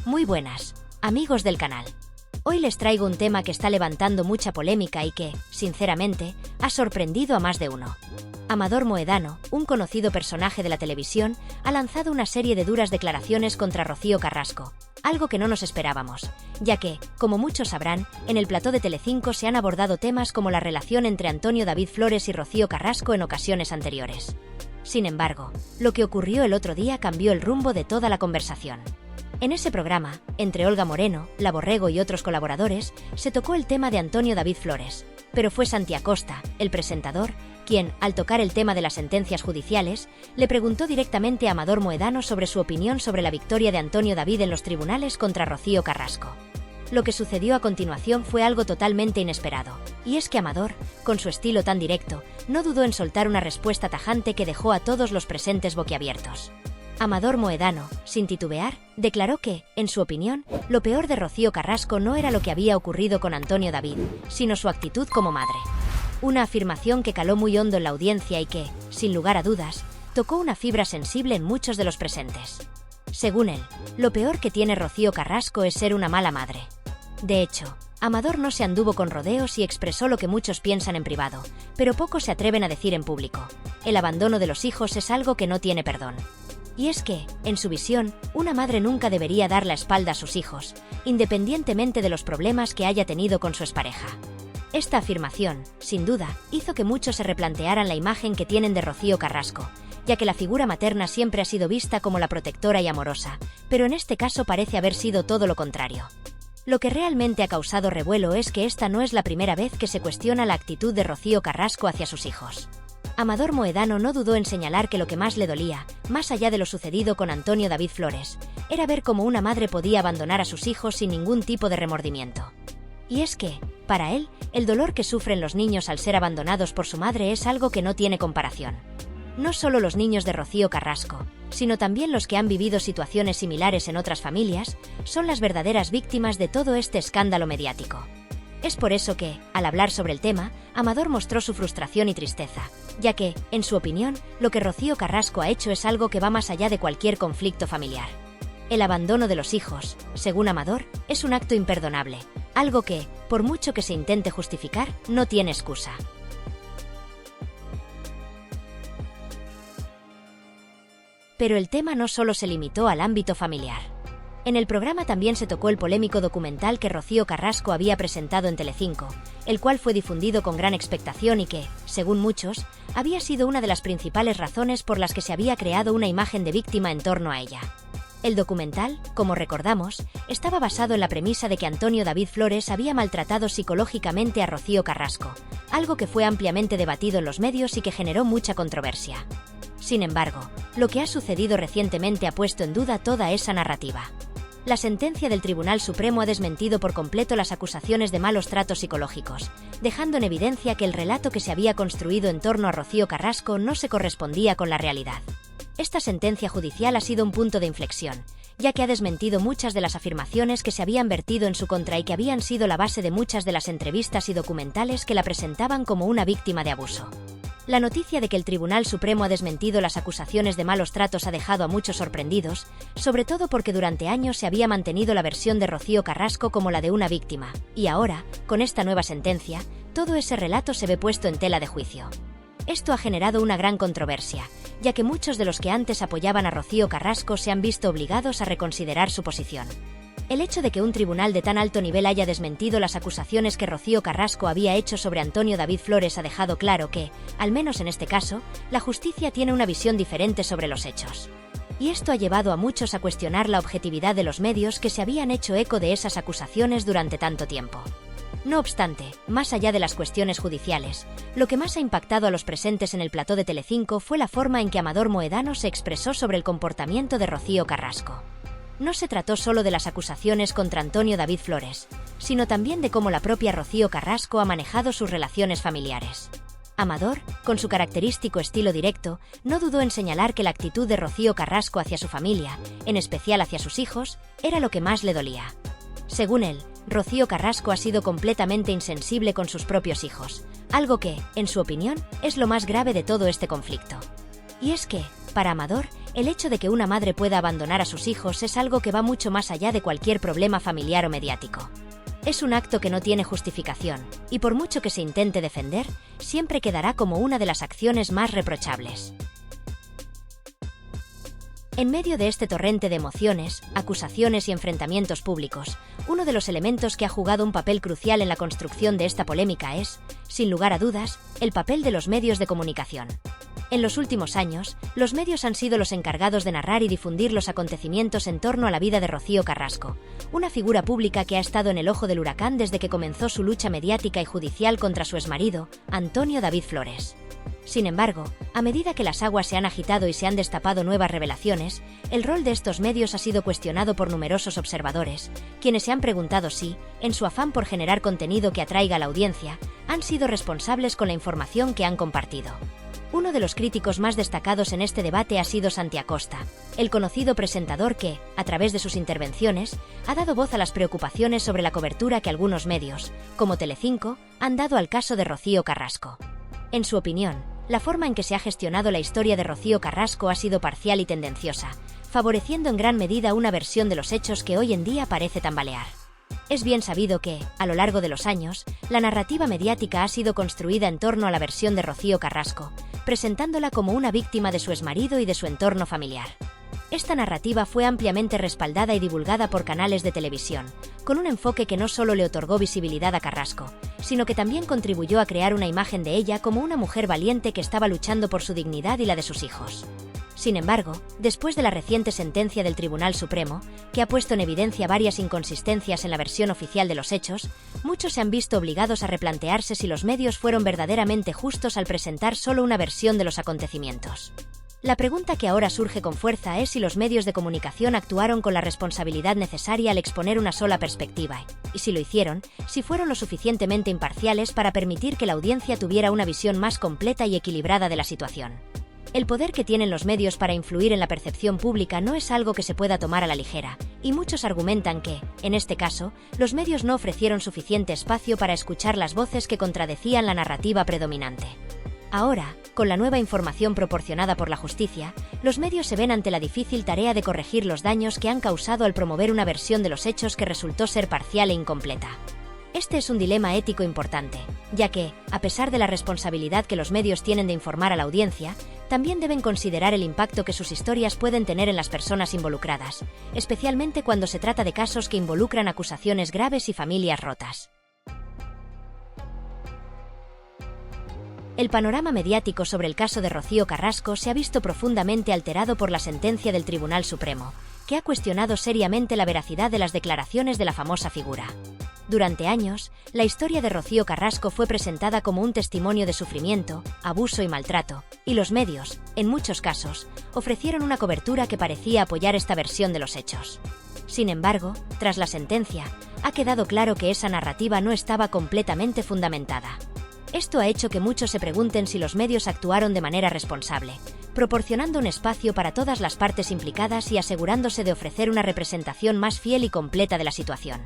Muy buenas, amigos del canal. Hoy les traigo un tema que está levantando mucha polémica y que, sinceramente, ha sorprendido a más de uno. Amador Moedano, un conocido personaje de la televisión, ha lanzado una serie de duras declaraciones contra Rocío Carrasco, algo que no nos esperábamos, ya que, como muchos sabrán, en el plató de Telecinco se han abordado temas como la relación entre Antonio David Flores y Rocío Carrasco en ocasiones anteriores. Sin embargo, lo que ocurrió el otro día cambió el rumbo de toda la conversación. En ese programa, entre Olga Moreno, La Borrego y otros colaboradores, se tocó el tema de Antonio David Flores, pero fue Santi Acosta, el presentador, quien, al tocar el tema de las sentencias judiciales, le preguntó directamente a Amador Moedano sobre su opinión sobre la victoria de Antonio David en los tribunales contra Rocío Carrasco. Lo que sucedió a continuación fue algo totalmente inesperado, y es que Amador, con su estilo tan directo, no dudó en soltar una respuesta tajante que dejó a todos los presentes boquiabiertos. Amador Moedano, sin titubear, declaró que, en su opinión, lo peor de Rocío Carrasco no era lo que había ocurrido con Antonio David, sino su actitud como madre. Una afirmación que caló muy hondo en la audiencia y que, sin lugar a dudas, tocó una fibra sensible en muchos de los presentes. Según él, lo peor que tiene Rocío Carrasco es ser una mala madre. De hecho, Amador no se anduvo con rodeos y expresó lo que muchos piensan en privado, pero pocos se atreven a decir en público. El abandono de los hijos es algo que no tiene perdón. Y es que, en su visión, una madre nunca debería dar la espalda a sus hijos, independientemente de los problemas que haya tenido con su expareja. Esta afirmación, sin duda, hizo que muchos se replantearan la imagen que tienen de Rocío Carrasco, ya que la figura materna siempre ha sido vista como la protectora y amorosa, pero en este caso parece haber sido todo lo contrario. Lo que realmente ha causado revuelo es que esta no es la primera vez que se cuestiona la actitud de Rocío Carrasco hacia sus hijos. Amador Moedano no dudó en señalar que lo que más le dolía, más allá de lo sucedido con Antonio David Flores, era ver cómo una madre podía abandonar a sus hijos sin ningún tipo de remordimiento. Y es que, para él, el dolor que sufren los niños al ser abandonados por su madre es algo que no tiene comparación. No solo los niños de Rocío Carrasco, sino también los que han vivido situaciones similares en otras familias, son las verdaderas víctimas de todo este escándalo mediático. Es por eso que, al hablar sobre el tema, Amador mostró su frustración y tristeza, ya que, en su opinión, lo que Rocío Carrasco ha hecho es algo que va más allá de cualquier conflicto familiar. El abandono de los hijos, según Amador, es un acto imperdonable, algo que, por mucho que se intente justificar, no tiene excusa. Pero el tema no solo se limitó al ámbito familiar. En el programa también se tocó el polémico documental que Rocío Carrasco había presentado en Telecinco, el cual fue difundido con gran expectación y que, según muchos, había sido una de las principales razones por las que se había creado una imagen de víctima en torno a ella. El documental, como recordamos, estaba basado en la premisa de que Antonio David Flores había maltratado psicológicamente a Rocío Carrasco, algo que fue ampliamente debatido en los medios y que generó mucha controversia. Sin embargo, lo que ha sucedido recientemente ha puesto en duda toda esa narrativa. La sentencia del Tribunal Supremo ha desmentido por completo las acusaciones de malos tratos psicológicos, dejando en evidencia que el relato que se había construido en torno a Rocío Carrasco no se correspondía con la realidad. Esta sentencia judicial ha sido un punto de inflexión, ya que ha desmentido muchas de las afirmaciones que se habían vertido en su contra y que habían sido la base de muchas de las entrevistas y documentales que la presentaban como una víctima de abuso. La noticia de que el Tribunal Supremo ha desmentido las acusaciones de malos tratos ha dejado a muchos sorprendidos, sobre todo porque durante años se había mantenido la versión de Rocío Carrasco como la de una víctima, y ahora, con esta nueva sentencia, todo ese relato se ve puesto en tela de juicio. Esto ha generado una gran controversia, ya que muchos de los que antes apoyaban a Rocío Carrasco se han visto obligados a reconsiderar su posición. El hecho de que un tribunal de tan alto nivel haya desmentido las acusaciones que Rocío Carrasco había hecho sobre Antonio David Flores ha dejado claro que, al menos en este caso, la justicia tiene una visión diferente sobre los hechos. Y esto ha llevado a muchos a cuestionar la objetividad de los medios que se habían hecho eco de esas acusaciones durante tanto tiempo. No obstante, más allá de las cuestiones judiciales, lo que más ha impactado a los presentes en el plató de Telecinco fue la forma en que Amador Moedano se expresó sobre el comportamiento de Rocío Carrasco. No se trató solo de las acusaciones contra Antonio David Flores, sino también de cómo la propia Rocío Carrasco ha manejado sus relaciones familiares. Amador, con su característico estilo directo, no dudó en señalar que la actitud de Rocío Carrasco hacia su familia, en especial hacia sus hijos, era lo que más le dolía. Según él, Rocío Carrasco ha sido completamente insensible con sus propios hijos, algo que, en su opinión, es lo más grave de todo este conflicto. Y es que, para Amador, El hecho de que una madre pueda abandonar a sus hijos es algo que va mucho más allá de cualquier problema familiar o mediático. Es un acto que no tiene justificación, y por mucho que se intente defender, siempre quedará como una de las acciones más reprochables. En medio de este torrente de emociones, acusaciones y enfrentamientos públicos, uno de los elementos que ha jugado un papel crucial en la construcción de esta polémica es, sin lugar a dudas, el papel de los medios de comunicación. En los últimos años, los medios han sido los encargados de narrar y difundir los acontecimientos en torno a la vida de Rocío Carrasco, una figura pública que ha estado en el ojo del huracán desde que comenzó su lucha mediática y judicial contra su exmarido, Antonio David Flores. Sin embargo, a medida que las aguas se han agitado y se han destapado nuevas revelaciones, el rol de estos medios ha sido cuestionado por numerosos observadores, quienes se han preguntado si, en su afán por generar contenido que atraiga a la audiencia, han sido responsables con la información que han compartido. Uno de los críticos más destacados en este debate ha sido Santi Acosta, el conocido presentador que, a través de sus intervenciones, ha dado voz a las preocupaciones sobre la cobertura que algunos medios, como Telecinco, han dado al caso de Rocío Carrasco. En su opinión, la forma en que se ha gestionado la historia de Rocío Carrasco ha sido parcial y tendenciosa, favoreciendo en gran medida una versión de los hechos que hoy en día parece tambalear. Es bien sabido que, a lo largo de los años, la narrativa mediática ha sido construida en torno a la versión de Rocío Carrasco, presentándola como una víctima de su exmarido y de su entorno familiar. Esta narrativa fue ampliamente respaldada y divulgada por canales de televisión, con un enfoque que no solo le otorgó visibilidad a Carrasco, sino que también contribuyó a crear una imagen de ella como una mujer valiente que estaba luchando por su dignidad y la de sus hijos. Sin embargo, después de la reciente sentencia del Tribunal Supremo, que ha puesto en evidencia varias inconsistencias en la versión oficial de los hechos, muchos se han visto obligados a replantearse si los medios fueron verdaderamente justos al presentar solo una versión de los acontecimientos. La pregunta que ahora surge con fuerza es si los medios de comunicación actuaron con la responsabilidad necesaria al exponer una sola perspectiva, y si lo hicieron, si fueron lo suficientemente imparciales para permitir que la audiencia tuviera una visión más completa y equilibrada de la situación. El poder que tienen los medios para influir en la percepción pública no es algo que se pueda tomar a la ligera, y muchos argumentan que, en este caso, los medios no ofrecieron suficiente espacio para escuchar las voces que contradecían la narrativa predominante. Ahora, con la nueva información proporcionada por la justicia, los medios se ven ante la difícil tarea de corregir los daños que han causado al promover una versión de los hechos que resultó ser parcial e incompleta. Este es un dilema ético importante, ya que, a pesar de la responsabilidad que los medios tienen de informar a la audiencia, también deben considerar el impacto que sus historias pueden tener en las personas involucradas, especialmente cuando se trata de casos que involucran acusaciones graves y familias rotas. El panorama mediático sobre el caso de Rocío Carrasco se ha visto profundamente alterado por la sentencia del Tribunal Supremo, que ha cuestionado seriamente la veracidad de las declaraciones de la famosa figura. Durante años, la historia de Rocío Carrasco fue presentada como un testimonio de sufrimiento, abuso y maltrato, y los medios, en muchos casos, ofrecieron una cobertura que parecía apoyar esta versión de los hechos. Sin embargo, tras la sentencia, ha quedado claro que esa narrativa no estaba completamente fundamentada. Esto ha hecho que muchos se pregunten si los medios actuaron de manera responsable, proporcionando un espacio para todas las partes implicadas y asegurándose de ofrecer una representación más fiel y completa de la situación.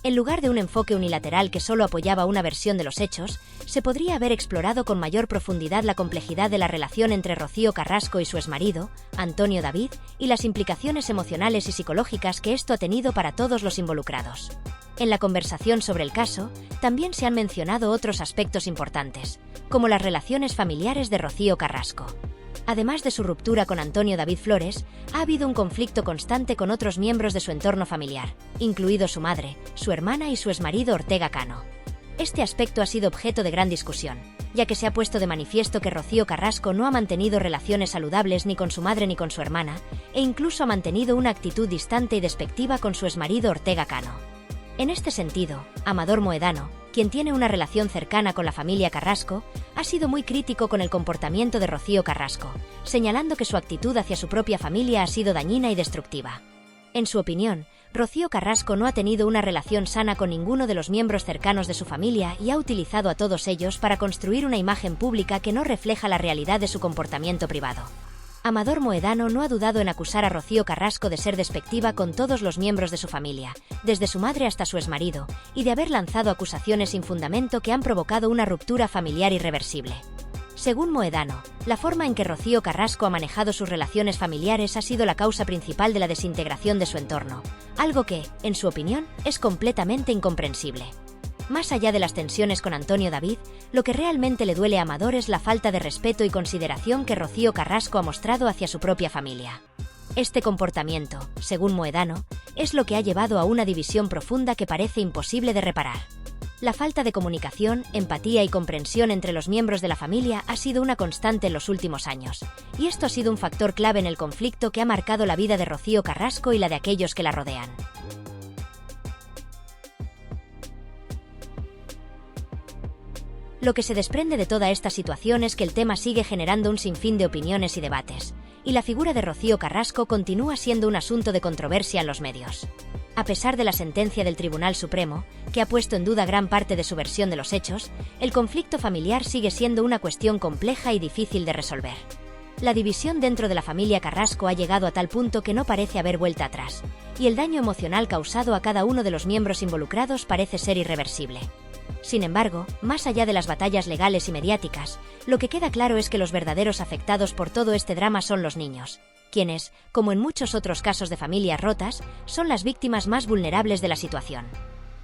En lugar de un enfoque unilateral que solo apoyaba una versión de los hechos, se podría haber explorado con mayor profundidad la complejidad de la relación entre Rocío Carrasco y su exmarido, Antonio David, y las implicaciones emocionales y psicológicas que esto ha tenido para todos los involucrados. En la conversación sobre el caso, también se han mencionado otros aspectos importantes, como las relaciones familiares de Rocío Carrasco. Además de su ruptura con Antonio David Flores, ha habido un conflicto constante con otros miembros de su entorno familiar, incluido su madre, su hermana y su exmarido Ortega Cano. Este aspecto ha sido objeto de gran discusión, ya que se ha puesto de manifiesto que Rocío Carrasco no ha mantenido relaciones saludables ni con su madre ni con su hermana, e incluso ha mantenido una actitud distante y despectiva con su exmarido Ortega Cano. En este sentido, Amador Moedano, quien tiene una relación cercana con la familia Carrasco, ha sido muy crítico con el comportamiento de Rocío Carrasco, señalando que su actitud hacia su propia familia ha sido dañina y destructiva. En su opinión, Rocío Carrasco no ha tenido una relación sana con ninguno de los miembros cercanos de su familia y ha utilizado a todos ellos para construir una imagen pública que no refleja la realidad de su comportamiento privado. Amador Moedano no ha dudado en acusar a Rocío Carrasco de ser despectiva con todos los miembros de su familia, desde su madre hasta su exmarido, y de haber lanzado acusaciones sin fundamento que han provocado una ruptura familiar irreversible. Según Mohedano, la forma en que Rocío Carrasco ha manejado sus relaciones familiares ha sido la causa principal de la desintegración de su entorno, algo que, en su opinión, es completamente incomprensible. Más allá de las tensiones con Antonio David, lo que realmente le duele a Amador es la falta de respeto y consideración que Rocío Carrasco ha mostrado hacia su propia familia. Este comportamiento, según Mohedano, es lo que ha llevado a una división profunda que parece imposible de reparar. La falta de comunicación, empatía y comprensión entre los miembros de la familia ha sido una constante en los últimos años, y esto ha sido un factor clave en el conflicto que ha marcado la vida de Rocío Carrasco y la de aquellos que la rodean. Lo que se desprende de toda esta situación es que el tema sigue generando un sinfín de opiniones y debates, y la figura de Rocío Carrasco continúa siendo un asunto de controversia en los medios. A pesar de la sentencia del Tribunal Supremo, que ha puesto en duda gran parte de su versión de los hechos, el conflicto familiar sigue siendo una cuestión compleja y difícil de resolver. La división dentro de la familia Carrasco ha llegado a tal punto que no parece haber vuelta atrás, y el daño emocional causado a cada uno de los miembros involucrados parece ser irreversible. Sin embargo, más allá de las batallas legales y mediáticas, lo que queda claro es que los verdaderos afectados por todo este drama son los niños, quienes, como en muchos otros casos de familias rotas, son las víctimas más vulnerables de la situación.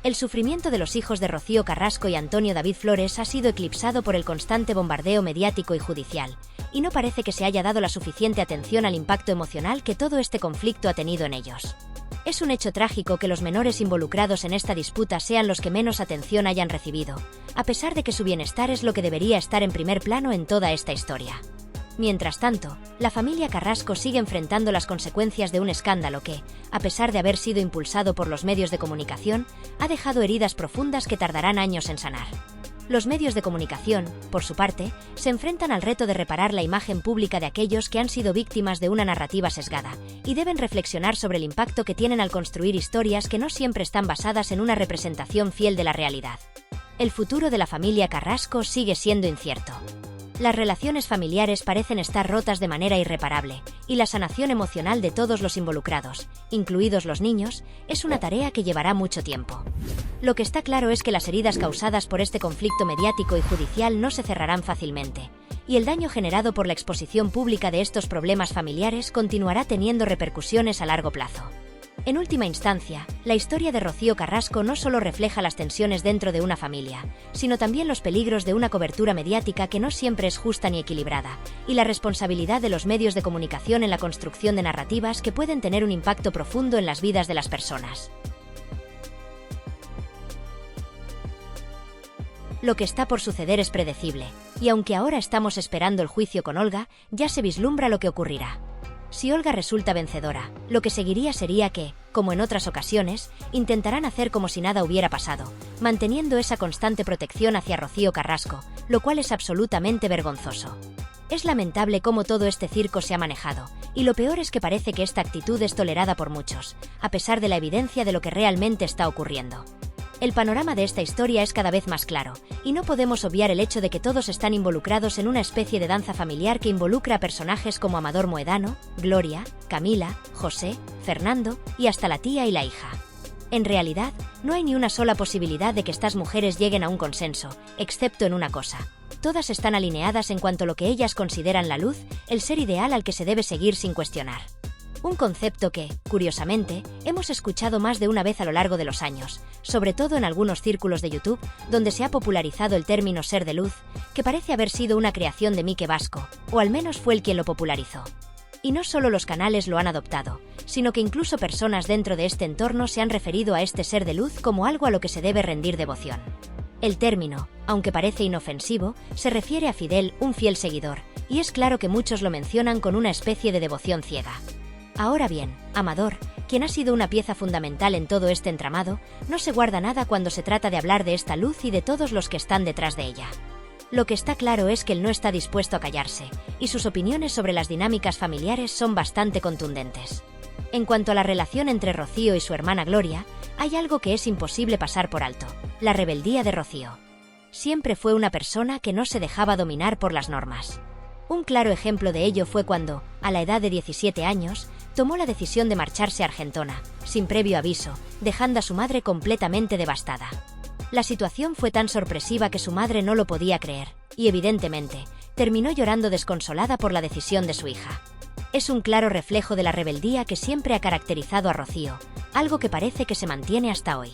El sufrimiento de los hijos de Rocío Carrasco y Antonio David Flores ha sido eclipsado por el constante bombardeo mediático y judicial, y no parece que se haya dado la suficiente atención al impacto emocional que todo este conflicto ha tenido en ellos. Es un hecho trágico que los menores involucrados en esta disputa sean los que menos atención hayan recibido, a pesar de que su bienestar es lo que debería estar en primer plano en toda esta historia. Mientras tanto, la familia Carrasco sigue enfrentando las consecuencias de un escándalo que, a pesar de haber sido impulsado por los medios de comunicación, ha dejado heridas profundas que tardarán años en sanar. Los medios de comunicación, por su parte, se enfrentan al reto de reparar la imagen pública de aquellos que han sido víctimas de una narrativa sesgada, y deben reflexionar sobre el impacto que tienen al construir historias que no siempre están basadas en una representación fiel de la realidad. El futuro de la familia Carrasco sigue siendo incierto. Las relaciones familiares parecen estar rotas de manera irreparable, y la sanación emocional de todos los involucrados, incluidos los niños, es una tarea que llevará mucho tiempo. Lo que está claro es que las heridas causadas por este conflicto mediático y judicial no se cerrarán fácilmente, y el daño generado por la exposición pública de estos problemas familiares continuará teniendo repercusiones a largo plazo. En última instancia, la historia de Rocío Carrasco no solo refleja las tensiones dentro de una familia, sino también los peligros de una cobertura mediática que no siempre es justa ni equilibrada, y la responsabilidad de los medios de comunicación en la construcción de narrativas que pueden tener un impacto profundo en las vidas de las personas. Lo que está por suceder es predecible, y aunque ahora estamos esperando el juicio con Olga, ya se vislumbra lo que ocurrirá. Si Olga resulta vencedora, lo que seguiría sería que, como en otras ocasiones, intentarán hacer como si nada hubiera pasado, manteniendo esa constante protección hacia Rocío Carrasco, lo cual es absolutamente vergonzoso. Es lamentable cómo todo este circo se ha manejado, y lo peor es que parece que esta actitud es tolerada por muchos, a pesar de la evidencia de lo que realmente está ocurriendo. El panorama de esta historia es cada vez más claro, y no podemos obviar el hecho de que todos están involucrados en una especie de danza familiar que involucra a personajes como Amador Mohedano, Gloria, Camila, José, Fernando y hasta la tía y la hija. En realidad, no hay ni una sola posibilidad de que estas mujeres lleguen a un consenso, excepto en una cosa. Todas están alineadas en cuanto a lo que ellas consideran la luz, el ser ideal al que se debe seguir sin cuestionar. Un concepto que, curiosamente, hemos escuchado más de una vez a lo largo de los años, sobre todo en algunos círculos de YouTube, donde se ha popularizado el término ser de luz, que parece haber sido una creación de Mike Vasco, o al menos fue él quien lo popularizó. Y no solo los canales lo han adoptado, sino que incluso personas dentro de este entorno se han referido a este ser de luz como algo a lo que se debe rendir devoción. El término, aunque parece inofensivo, se refiere a Fidel, un fiel seguidor, y es claro que muchos lo mencionan con una especie de devoción ciega. Ahora bien, Amador, quien ha sido una pieza fundamental en todo este entramado, no se guarda nada cuando se trata de hablar de esta luz y de todos los que están detrás de ella. Lo que está claro es que él no está dispuesto a callarse, y sus opiniones sobre las dinámicas familiares son bastante contundentes. En cuanto a la relación entre Rocío y su hermana Gloria, hay algo que es imposible pasar por alto: la rebeldía de Rocío. Siempre fue una persona que no se dejaba dominar por las normas. Un claro ejemplo de ello fue cuando, a la edad de 17 años, tomó la decisión de marcharse a Argentona, sin previo aviso, dejando a su madre completamente devastada. La situación fue tan sorpresiva que su madre no lo podía creer, y evidentemente, terminó llorando desconsolada por la decisión de su hija. Es un claro reflejo de la rebeldía que siempre ha caracterizado a Rocío, algo que parece que se mantiene hasta hoy.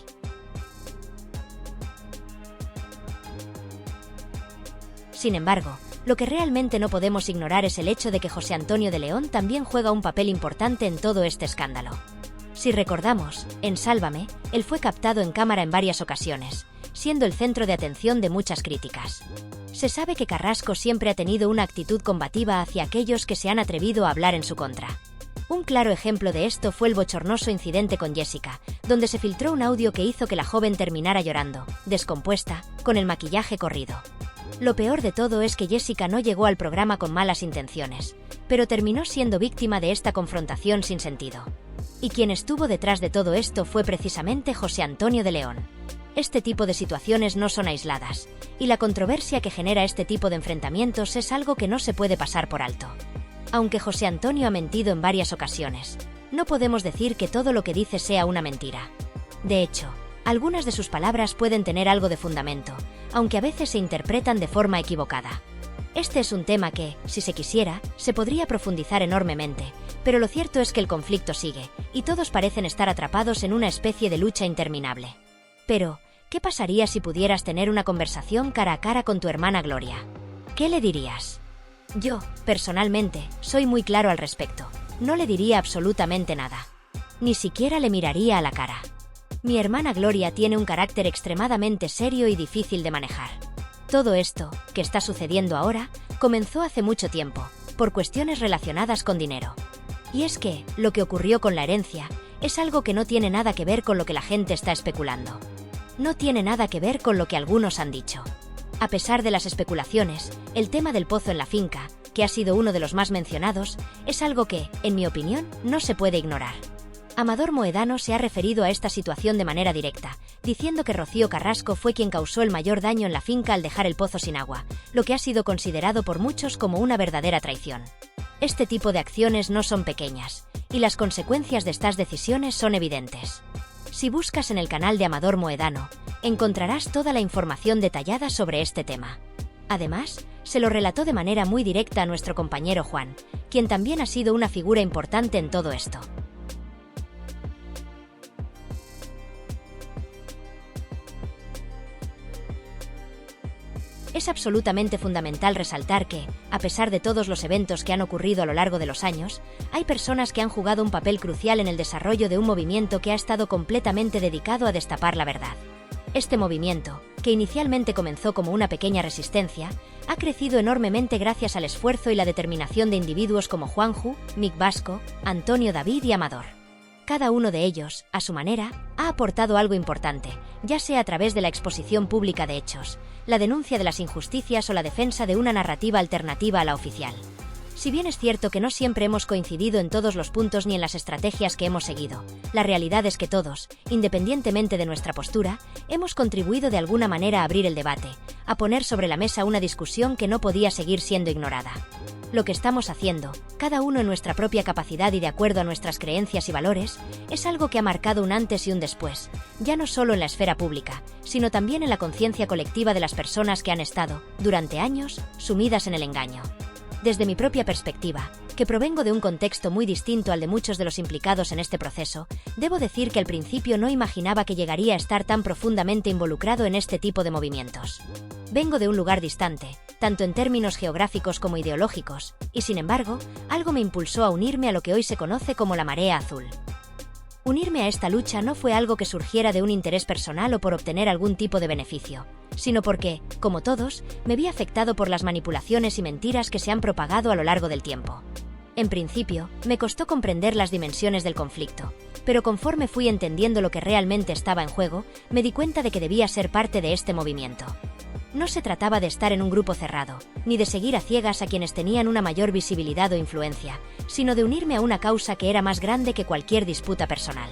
Sin embargo, lo que realmente no podemos ignorar es el hecho de que José Antonio de León también juega un papel importante en todo este escándalo. Si recordamos, en Sálvame, él fue captado en cámara en varias ocasiones, siendo el centro de atención de muchas críticas. Se sabe que Carrasco siempre ha tenido una actitud combativa hacia aquellos que se han atrevido a hablar en su contra. Un claro ejemplo de esto fue el bochornoso incidente con Jessica, donde se filtró un audio que hizo que la joven terminara llorando, descompuesta, con el maquillaje corrido. Lo peor de todo es que Jessica no llegó al programa con malas intenciones, pero terminó siendo víctima de esta confrontación sin sentido. Y quien estuvo detrás de todo esto fue precisamente José Antonio de León. Este tipo de situaciones no son aisladas, y la controversia que genera este tipo de enfrentamientos es algo que no se puede pasar por alto. Aunque José Antonio ha mentido en varias ocasiones, no podemos decir que todo lo que dice sea una mentira. De hecho, algunas de sus palabras pueden tener algo de fundamento, aunque a veces se interpretan de forma equivocada. Este es un tema que, si se quisiera, se podría profundizar enormemente, pero lo cierto es que el conflicto sigue, y todos parecen estar atrapados en una especie de lucha interminable. Pero, ¿qué pasaría si pudieras tener una conversación cara a cara con tu hermana Gloria? ¿Qué le dirías? Yo, personalmente, soy muy claro al respecto. No le diría absolutamente nada. Ni siquiera le miraría a la cara. Mi hermana Gloria tiene un carácter extremadamente serio y difícil de manejar. Todo esto, que está sucediendo ahora, comenzó hace mucho tiempo, por cuestiones relacionadas con dinero. Y es que, lo que ocurrió con la herencia, es algo que no tiene nada que ver con lo que la gente está especulando. No tiene nada que ver con lo que algunos han dicho. A pesar de las especulaciones, el tema del pozo en la finca, que ha sido uno de los más mencionados, es algo que, en mi opinión, no se puede ignorar. Amador Moedano se ha referido a esta situación de manera directa, diciendo que Rocío Carrasco fue quien causó el mayor daño en la finca al dejar el pozo sin agua, lo que ha sido considerado por muchos como una verdadera traición. Este tipo de acciones no son pequeñas, y las consecuencias de estas decisiones son evidentes. Si buscas en el canal de Amador Moedano, encontrarás toda la información detallada sobre este tema. Además, se lo relató de manera muy directa a nuestro compañero Juan, quien también ha sido una figura importante en todo esto. Es absolutamente fundamental resaltar que, a pesar de todos los eventos que han ocurrido a lo largo de los años, hay personas que han jugado un papel crucial en el desarrollo de un movimiento que ha estado completamente dedicado a destapar la verdad. Este movimiento, que inicialmente comenzó como una pequeña resistencia, ha crecido enormemente gracias al esfuerzo y la determinación de individuos como Juanju, Mick Vasco, Antonio David y Amador. Cada uno de ellos, a su manera, ha aportado algo importante, ya sea a través de la exposición pública de hechos, la denuncia de las injusticias o la defensa de una narrativa alternativa a la oficial. Si bien es cierto que no siempre hemos coincidido en todos los puntos ni en las estrategias que hemos seguido, la realidad es que todos, independientemente de nuestra postura, hemos contribuido de alguna manera a abrir el debate, a poner sobre la mesa una discusión que no podía seguir siendo ignorada. Lo que estamos haciendo, cada uno en nuestra propia capacidad y de acuerdo a nuestras creencias y valores, es algo que ha marcado un antes y un después, ya no solo en la esfera pública, sino también en la conciencia colectiva de las personas que han estado, durante años, sumidas en el engaño. Desde mi propia perspectiva, que provengo de un contexto muy distinto al de muchos de los implicados en este proceso, debo decir que al principio no imaginaba que llegaría a estar tan profundamente involucrado en este tipo de movimientos. Vengo de un lugar distante, tanto en términos geográficos como ideológicos, y sin embargo, algo me impulsó a unirme a lo que hoy se conoce como la Marea Azul. Unirme a esta lucha no fue algo que surgiera de un interés personal o por obtener algún tipo de beneficio, sino porque, como todos, me vi afectado por las manipulaciones y mentiras que se han propagado a lo largo del tiempo. En principio, me costó comprender las dimensiones del conflicto, pero conforme fui entendiendo lo que realmente estaba en juego, me di cuenta de que debía ser parte de este movimiento. No se trataba de estar en un grupo cerrado, ni de seguir a ciegas a quienes tenían una mayor visibilidad o influencia, sino de unirme a una causa que era más grande que cualquier disputa personal.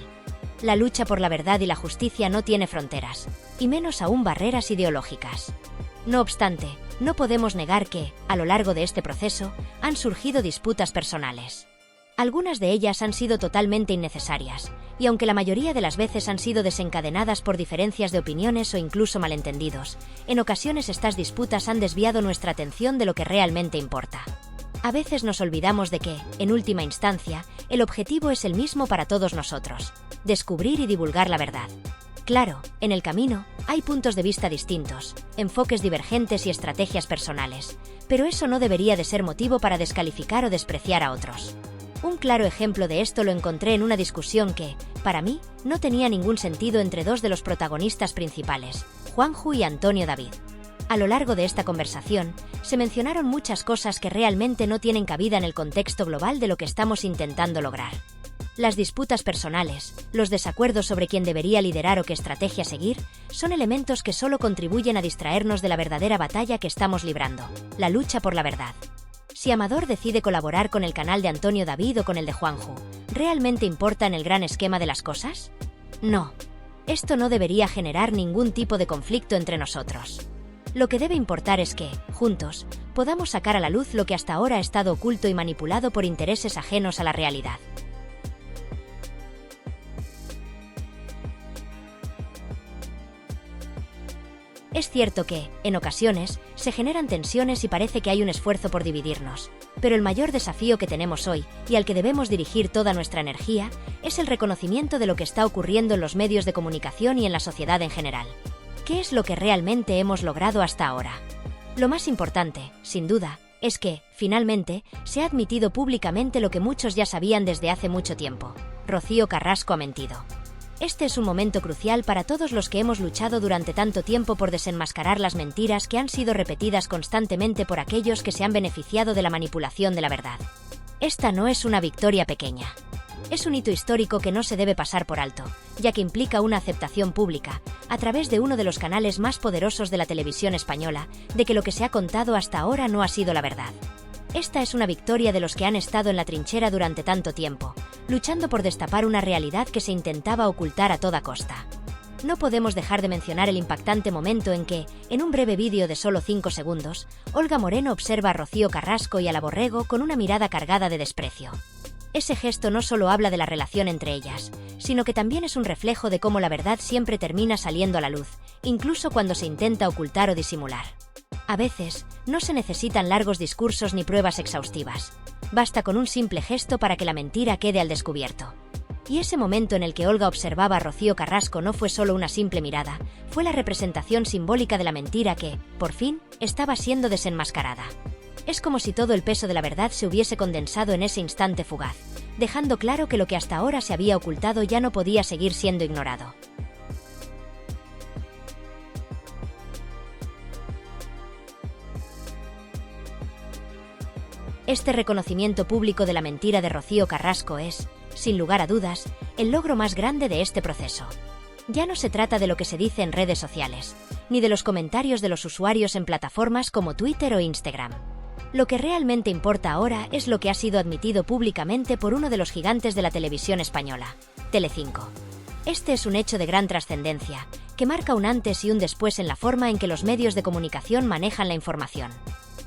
La lucha por la verdad y la justicia no tiene fronteras, y menos aún barreras ideológicas. No obstante, no podemos negar que, a lo largo de este proceso, han surgido disputas personales. Algunas de ellas han sido totalmente innecesarias, y aunque la mayoría de las veces han sido desencadenadas por diferencias de opiniones o incluso malentendidos, en ocasiones estas disputas han desviado nuestra atención de lo que realmente importa. A veces nos olvidamos de que, en última instancia, el objetivo es el mismo para todos nosotros: descubrir y divulgar la verdad. Claro, en el camino, hay puntos de vista distintos, enfoques divergentes y estrategias personales, pero eso no debería de ser motivo para descalificar o despreciar a otros. Un claro ejemplo de esto lo encontré en una discusión que, para mí, no tenía ningún sentido entre dos de los protagonistas principales, Juanjo y Antonio David. A lo largo de esta conversación, se mencionaron muchas cosas que realmente no tienen cabida en el contexto global de lo que estamos intentando lograr. Las disputas personales, los desacuerdos sobre quién debería liderar o qué estrategia seguir, son elementos que solo contribuyen a distraernos de la verdadera batalla que estamos librando: la lucha por la verdad. Si Amador decide colaborar con el canal de Antonio David o con el de Juanjo, ¿realmente importa en el gran esquema de las cosas? No. Esto no debería generar ningún tipo de conflicto entre nosotros. Lo que debe importar es que, juntos, podamos sacar a la luz lo que hasta ahora ha estado oculto y manipulado por intereses ajenos a la realidad. Es cierto que, en ocasiones, se generan tensiones y parece que hay un esfuerzo por dividirnos, pero el mayor desafío que tenemos hoy, y al que debemos dirigir toda nuestra energía, es el reconocimiento de lo que está ocurriendo en los medios de comunicación y en la sociedad en general. ¿Qué es lo que realmente hemos logrado hasta ahora? Lo más importante, sin duda, es que, finalmente, se ha admitido públicamente lo que muchos ya sabían desde hace mucho tiempo: Rocío Carrasco ha mentido. Este es un momento crucial para todos los que hemos luchado durante tanto tiempo por desenmascarar las mentiras que han sido repetidas constantemente por aquellos que se han beneficiado de la manipulación de la verdad. Esta no es una victoria pequeña. Es un hito histórico que no se debe pasar por alto, ya que implica una aceptación pública, a través de uno de los canales más poderosos de la televisión española, de que lo que se ha contado hasta ahora no ha sido la verdad. Esta es una victoria de los que han estado en la trinchera durante tanto tiempo, luchando por destapar una realidad que se intentaba ocultar a toda costa. No podemos dejar de mencionar el impactante momento en que, en un breve vídeo de solo 5 segundos, Olga Moreno observa a Rocío Carrasco y a la Borrego con una mirada cargada de desprecio. Ese gesto no solo habla de la relación entre ellas, sino que también es un reflejo de cómo la verdad siempre termina saliendo a la luz, incluso cuando se intenta ocultar o disimular. A veces, no se necesitan largos discursos ni pruebas exhaustivas. Basta con un simple gesto para que la mentira quede al descubierto. Y ese momento en el que Olga observaba a Rocío Carrasco no fue solo una simple mirada, fue la representación simbólica de la mentira que, por fin, estaba siendo desenmascarada. Es como si todo el peso de la verdad se hubiese condensado en ese instante fugaz, dejando claro que lo que hasta ahora se había ocultado ya no podía seguir siendo ignorado. Este reconocimiento público de la mentira de Rocío Carrasco es, sin lugar a dudas, el logro más grande de este proceso. Ya no se trata de lo que se dice en redes sociales, ni de los comentarios de los usuarios en plataformas como Twitter o Instagram. Lo que realmente importa ahora es lo que ha sido admitido públicamente por uno de los gigantes de la televisión española, Telecinco. Este es un hecho de gran trascendencia, que marca un antes y un después en la forma en que los medios de comunicación manejan la información.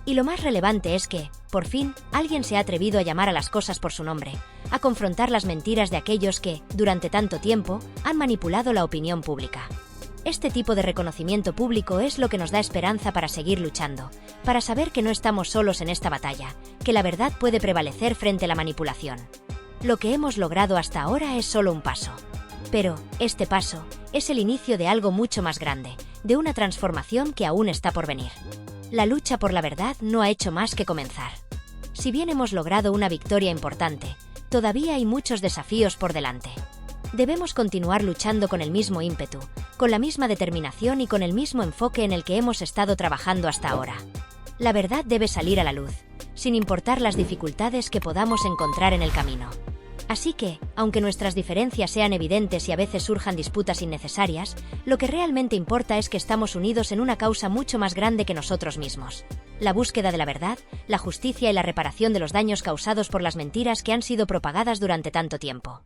Y lo más relevante es que, por fin, alguien se ha atrevido a llamar a las cosas por su nombre, a confrontar las mentiras de aquellos que, durante tanto tiempo, han manipulado la opinión pública. Este tipo de reconocimiento público es lo que nos da esperanza para seguir luchando, para saber que no estamos solos en esta batalla, que la verdad puede prevalecer frente a la manipulación. Lo que hemos logrado hasta ahora es solo un paso. Pero, este paso, es el inicio de algo mucho más grande, de una transformación que aún está por venir. La lucha por la verdad no ha hecho más que comenzar. Si bien hemos logrado una victoria importante, todavía hay muchos desafíos por delante. Debemos continuar luchando con el mismo ímpetu, con la misma determinación y con el mismo enfoque en el que hemos estado trabajando hasta ahora. La verdad debe salir a la luz, sin importar las dificultades que podamos encontrar en el camino. Así que, aunque nuestras diferencias sean evidentes y a veces surjan disputas innecesarias, lo que realmente importa es que estamos unidos en una causa mucho más grande que nosotros mismos: la búsqueda de la verdad, la justicia y la reparación de los daños causados por las mentiras que han sido propagadas durante tanto tiempo.